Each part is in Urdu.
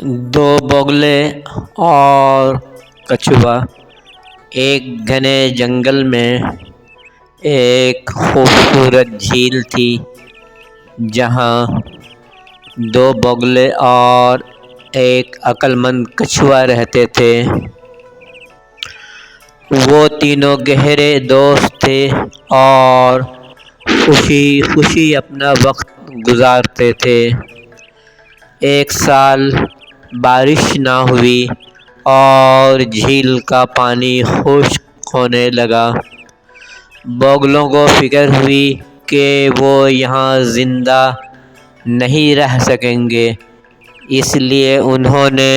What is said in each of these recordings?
دو بگلے اور کچھوا۔ ایک گھنے جنگل میں ایک خوبصورت جھیل تھی جہاں دو بگلے اور ایک عقل مند کچھوا رہتے تھے۔ وہ تینوں گہرے دوست تھے اور خوشی خوشی اپنا وقت گزارتے تھے۔ ایک سال بارش نہ ہوئی اور جھیل کا پانی خشک ہونے لگا۔ بگلوں کو فکر ہوئی کہ وہ یہاں زندہ نہیں رہ سکیں گے، اس لیے انہوں نے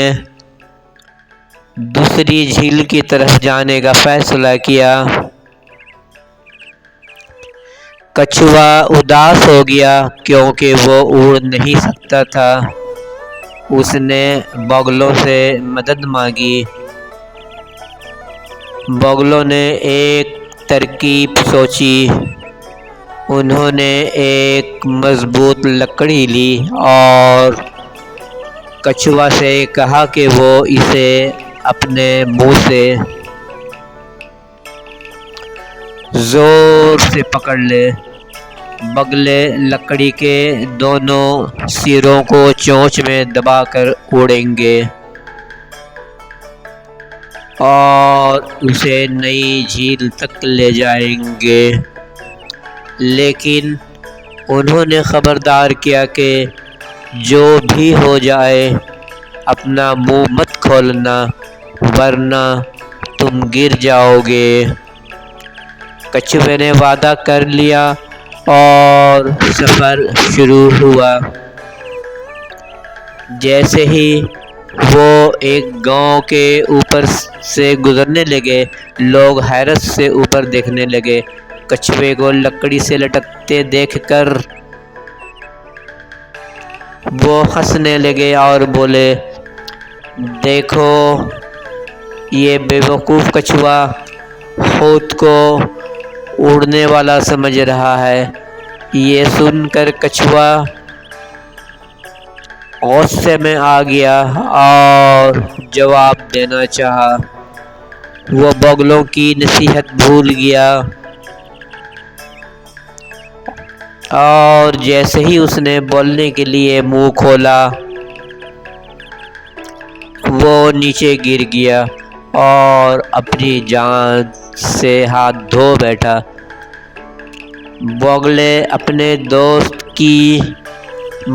دوسری جھیل کی طرف جانے کا فیصلہ کیا۔ کچھوا اداس ہو گیا کیونکہ وہ اڑ نہیں سکتا تھا۔ اس نے بگلوں سے مدد مانگی۔ بگلوں نے ایک ترکیب سوچی۔ انہوں نے ایک مضبوط لکڑی لی اور کچھوا سے کہا کہ وہ اسے اپنے منہ سے زور سے پکڑ لے۔ بگلے لکڑی کے دونوں سروں کو چونچ میں دبا کر اڑیں گے اور اسے نئی جھیل تک لے جائیں گے، لیکن انہوں نے خبردار کیا کہ جو بھی ہو جائے اپنا منہ مت کھولنا ورنہ تم گر جاؤ گے۔ کچھوے نے وعدہ کر لیا اور سفر شروع ہوا۔ جیسے ہی وہ ایک گاؤں کے اوپر سے گزرنے لگے، لوگ حیرت سے اوپر دیکھنے لگے۔ کچھوے کو لکڑی سے لٹکتے دیکھ کر وہ ہنسنے لگے اور بولے، دیکھو یہ بے وقوف کچھوا خود کو اڑنے والا سمجھ رہا ہے۔ یہ سن کر کچھوا غصے میں آ گیا اور جواب دینا چاہا۔ وہ بگلوں کی نصیحت بھول گیا اور جیسے ہی اس نے بولنے کے لیے منہ کھولا، وہ نیچے گر گیا اور اپنی جان سے ہاتھ دھو بیٹھا۔ بگلے اپنے دوست کی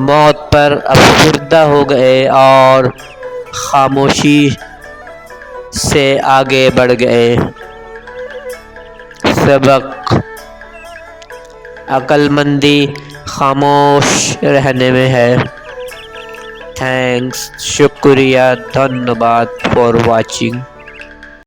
موت پر افسردہ ہو گئے اور خاموشی سے آگے بڑھ گئے۔ سبق: عقل مندی خاموش رہنے میں ہے۔ تھینکس، شکریہ، دھنیہ واد فار واچنگ۔